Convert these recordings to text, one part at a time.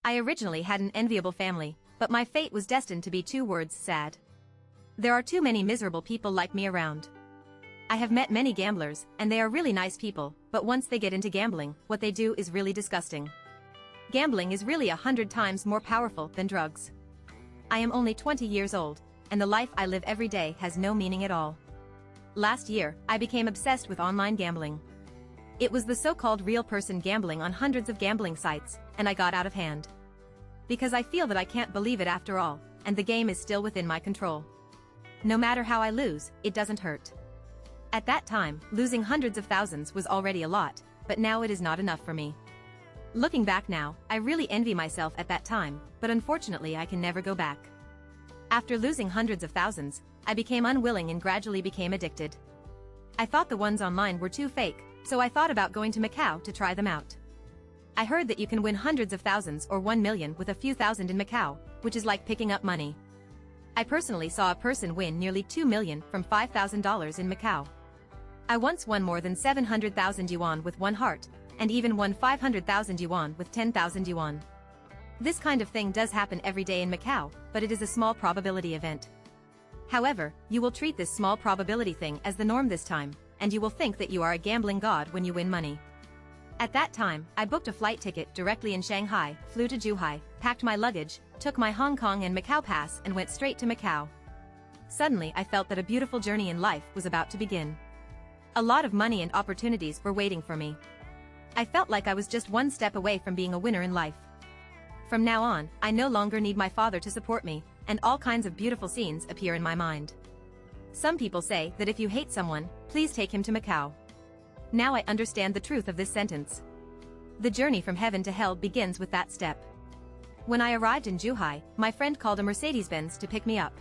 I originally had an enviable family, but my fate was destined to be two words: sad. There are too many miserable people like me around. I have met many gamblers, and they are really nice people, but once they get into gambling, what they do is really disgusting. Gambling is really 100 times more powerful than drugs. I am only 20 years old, and the life I live every day has no meaning at all. Last year, I became obsessed with online gambling. It was the so-called real person gambling on hundreds of gambling sites, and I got out of hand. Because I feel that I can't believe it after all, and the game is still within my control. No matter how I lose, it doesn't hurt. At that time, losing hundreds of thousands was already a lot, but now it is not enough for me. Looking back now, I really envy myself at that time, but unfortunately I can never go back. After losing hundreds of thousands, I became unwilling and gradually became addicted. I thought the ones online were too fake, so I thought about going to Macau to try them out. I heard that you can win hundreds of thousands or 1 million with a few thousand in Macau, which is like picking up money. I personally saw a person win nearly 2 million from $5,000 in Macau. I once won more than 700,000 yuan with one heart, and even won 500,000 yuan with 10,000 yuan. This kind of thing does happen every day in Macau, but it is a small probability event. However, you will treat this small probability thing as the norm this time, and you will think that you are a gambling god when you win money. At that time, I booked a flight ticket directly in Shanghai, flew to Zhuhai, packed my luggage, took my Hong Kong and Macau pass and went straight to Macau. Suddenly I felt that a beautiful journey in life was about to begin. A lot of money and opportunities were waiting for me. I felt like I was just one step away from being a winner in life. From now on, I no longer need my father to support me, and all kinds of beautiful scenes appear in my mind. Some people say that if you hate someone, please take him to Macau. Now I understand the truth of this sentence. The journey from heaven to hell begins with that step. When I arrived in Zhuhai, my friend called a Mercedes-Benz to pick me up.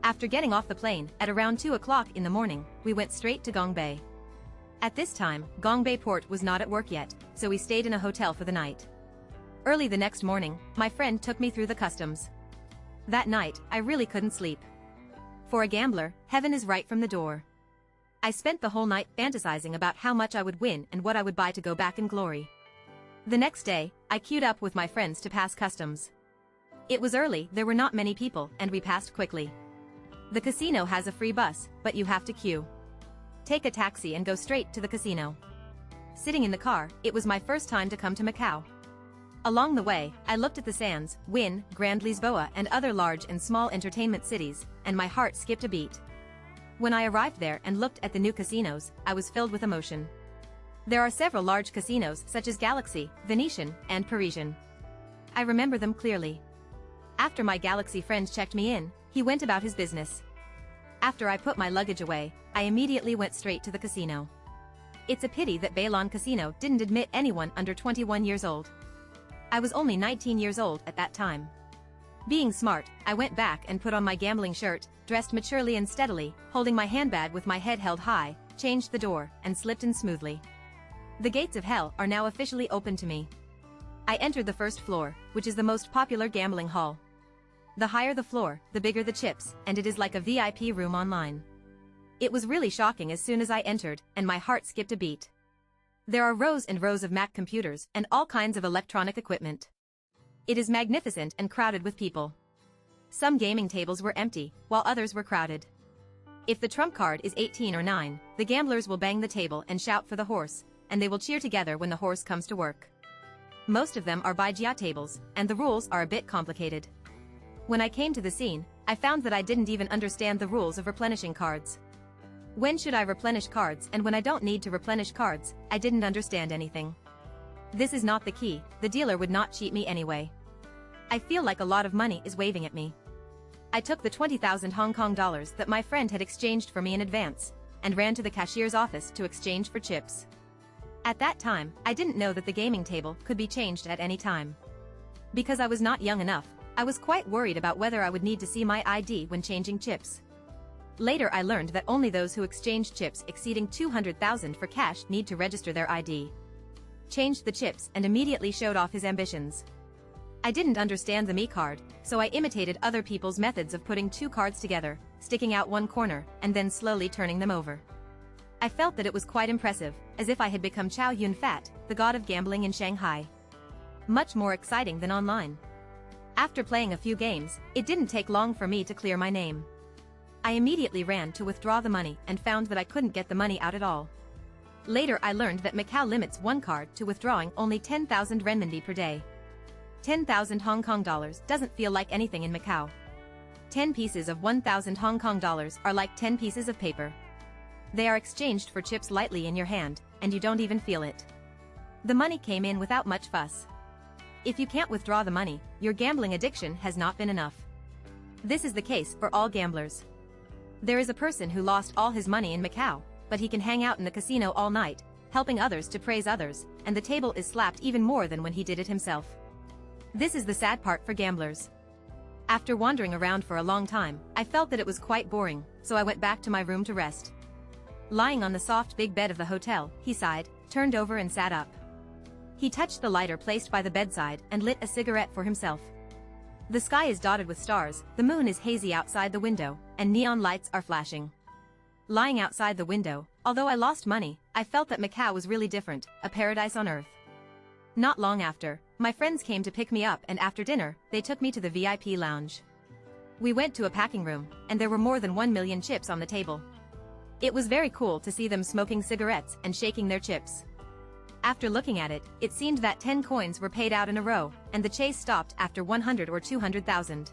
After getting off the plane, at around 2 o'clock in the morning, we went straight to Gongbei. At this time, Gongbei port was not at work yet, so we stayed in a hotel for the night. Early the next morning, my friend took me through the customs. That night, I really couldn't sleep. For a gambler, heaven is right from the door. I spent the whole night fantasizing about how much I would win and what I would buy to go back in glory. The next day, I queued up with my friends to pass customs. It was early, there were not many people, and we passed quickly. The casino has a free bus, but you have to queue. Take a taxi and go straight to the casino. Sitting in the car, it was my first time to come to Macau. Along the way, I looked at the Sands, Wynn, Grand Lisboa and other large and small entertainment cities, and my heart skipped a beat. When I arrived there and looked at the new casinos, I was filled with emotion. There are several large casinos such as Galaxy, Venetian, and Parisian. I remember them clearly. After my Galaxy friend checked me in, he went about his business. After I put my luggage away, I immediately went straight to the casino. It's a pity that Bailon Casino didn't admit anyone under 21 years old. I was only 19 years old at that time. Being smart, I went back and put on my gambling shirt, dressed maturely and steadily, holding my handbag with my head held high, changed the door, and slipped in smoothly. The gates of hell are now officially open to me. I entered the first floor, which is the most popular gambling hall. The higher the floor, the bigger the chips, and it is like a VIP room online. It was really shocking as soon as I entered, and my heart skipped a beat. There are rows and rows of Mac computers and all kinds of electronic equipment. It is magnificent and crowded with people. Some gaming tables were empty, while others were crowded. If the trump card is 18 or 9, the gamblers will bang the table and shout for the horse, and they will cheer together when the horse comes to work. Most of them are Baijia tables, and the rules are a bit complicated. When I came to the scene, I found that I didn't even understand the rules of replenishing cards. When should I replenish cards, and when I don't need to replenish cards, I didn't understand anything. This is not the key, the dealer would not cheat me anyway. I feel like a lot of money is waving at me. I took the 20,000 Hong Kong dollars that my friend had exchanged for me in advance, and ran to the cashier's office to exchange for chips. At that time, I didn't know that the gaming table could be changed at any time. Because I was not young enough, I was quite worried about whether I would need to see my ID when changing chips. Later I learned that only those who exchange chips exceeding 200,000 for cash need to register their ID. Changed the chips and immediately showed off his ambitions. I didn't understand the Me card, so I imitated other people's methods of putting two cards together, sticking out one corner, and then slowly turning them over. I felt that it was quite impressive, as if I had become Chow Yun Fat, the god of gambling in Shanghai. much more exciting than online. After playing a few games, it didn't take long for me to clear my name. I immediately ran to withdraw the money and found that I couldn't get the money out at all. Later I learned that Macau limits one card to withdrawing only 10,000 renminbi per day. 10,000 Hong Kong dollars doesn't feel like anything in Macau. 10 pieces of 1,000 Hong Kong dollars are like 10 pieces of paper. They are exchanged for chips lightly in your hand, and you don't even feel it. The money came in without much fuss. If you can't withdraw the money, your gambling addiction has not been enough. This is the case for all gamblers. There is a person who lost all his money in Macau, but he can hang out in the casino all night, helping others to praise others, and the table is slapped even more than when he did it himself. This is the sad part for gamblers. After wandering around for a long time, I felt that it was quite boring, so I went back to my room to rest. Lying on the soft big bed of the hotel, he sighed, turned over and sat up. He touched the lighter placed by the bedside and lit a cigarette for himself. The sky is dotted with stars, the moon is hazy outside the window, and neon lights are flashing. Lying outside the window, although I lost money, I felt that Macau was really different, a paradise on earth. Not long after, my friends came to pick me up, and after dinner, they took me to the VIP lounge. We went to a packing room, and there were more than 1 million chips on the table. It was very cool to see them smoking cigarettes and shaking their chips. After looking at it, it seemed that 10 coins were paid out in a row, and the chase stopped after 100 or 200,000.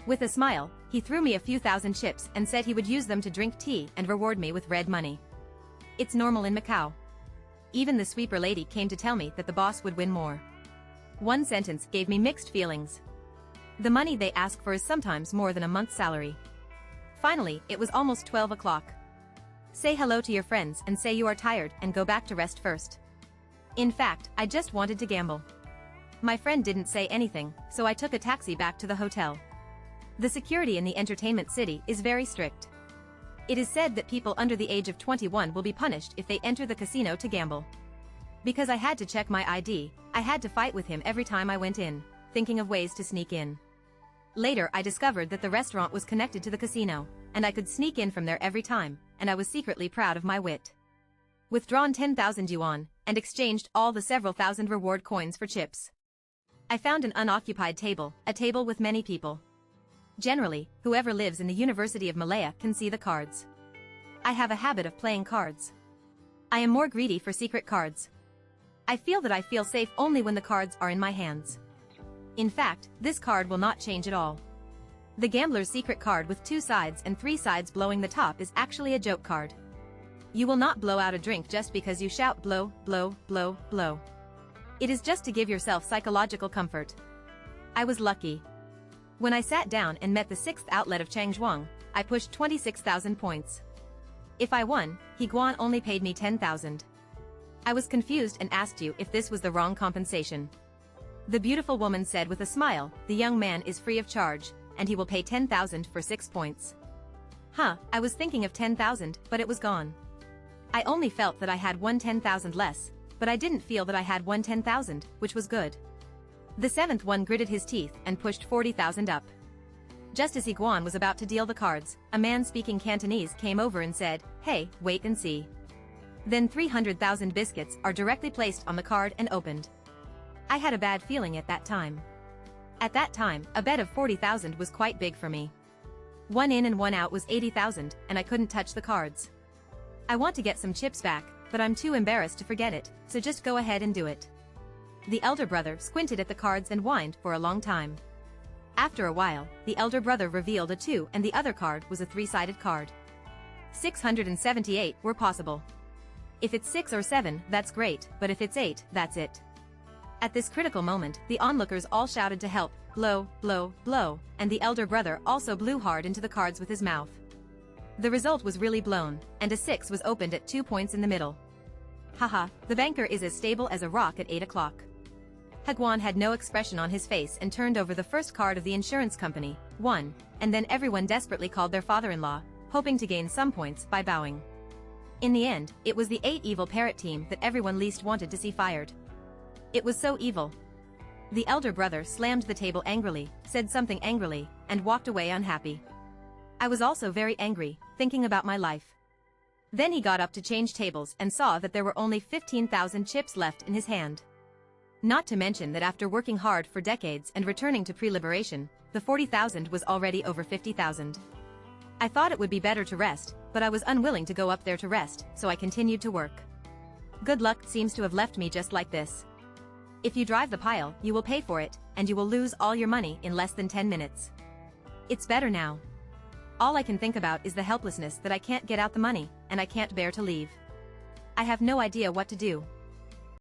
With a smile, he threw me a few thousand chips and said he would use them to drink tea and reward me with red money. It's normal in Macau. Even the sweeper lady came to tell me that the boss would win more. One sentence gave me mixed feelings. The money they ask for is sometimes more than a month's salary. Finally, it was almost 12 o'clock. Say hello to your friends and say you are tired and go back to rest first. In fact, I just wanted to gamble. My friend didn't say anything, so I took a taxi back to the hotel. The security in the entertainment city is very strict. It is said that people under the age of 21 will be punished if they enter the casino to gamble. Because I had to check my ID, I had to fight with him every time I went in, thinking of ways to sneak in. Later I discovered that the restaurant was connected to the casino, and I could sneak in from there every time, and I was secretly proud of my wit. Withdrawn 10,000 yuan, and exchanged all the several thousand reward coins for chips. I found an unoccupied table, a table with many people. Generally, whoever lives in the University of Malaya can see the cards. I have a habit of playing cards. I am more greedy for secret cards. I feel that I feel safe only when the cards are in my hands. In fact, this card will not change at all. The gambler's secret card with 2 sides and 3 sides blowing the top is actually a joke card. You will not blow out a drink just because you shout blow, blow, blow, blow. It is just to give yourself psychological comfort. I was lucky. When I sat down and met the 6th outlet of Changzhuang, I pushed 26,000 points. If I won, He Guan only paid me 10,000. I was confused and asked you if this was the wrong compensation. The beautiful woman said with a smile, the young man is free of charge, and he will pay 10,000 for 6 points. I was thinking of 10,000, but it was gone. I only felt that I had won 10,000 less, but I didn't feel that I had won 10,000, which was good. The 7th one gritted his teeth and pushed 40,000 up. Just as He Guan was about to deal the cards, a man speaking Cantonese came over and said, "Hey, wait and see." Then 300,000 biscuits are directly placed on the card and opened. I had a bad feeling at that time. At that time, a bet of 40,000 was quite big for me. 1 in and 1 out was 80,000, and I couldn't touch the cards. I want to get some chips back, but I'm too embarrassed to forget it, so just go ahead and do it. The elder brother squinted at the cards and whined for a long time. After a while, the elder brother revealed a 2 and the other card was a 3-sided card. 678 were possible. If it's 6 or 7, that's great, but if it's 8, that's it. At this critical moment, the onlookers all shouted to help, blow, blow, blow, and the elder brother also blew hard into the cards with his mouth. The result was really blown, and a 6 was opened at 2 points in the middle. Haha, the banker is as stable as a rock at 8 o'clock. He Guan had no expression on his face and turned over the first card of the insurance company, 1, and then everyone desperately called their father-in-law, hoping to gain some points by bowing. In the end, it was the 8 evil parrot team that everyone least wanted to see fired. It was so evil. The elder brother slammed the table angrily, said something angrily, and walked away unhappy. I was also very angry, thinking about my life. Then he got up to change tables and saw that there were only 15,000 chips left in his hand. Not to mention that after working hard for decades and returning to pre-liberation, the 40,000 was already over 50,000. I thought it would be better to rest, but I was unwilling to go up there to rest, so I continued to work. Good luck seems to have left me just like this. If you drive the pile, you will pay for it, and you will lose all your money in less than 10 minutes. It's better now. All I can think about is the helplessness that I can't get out the money, and I can't bear to leave. I have no idea what to do.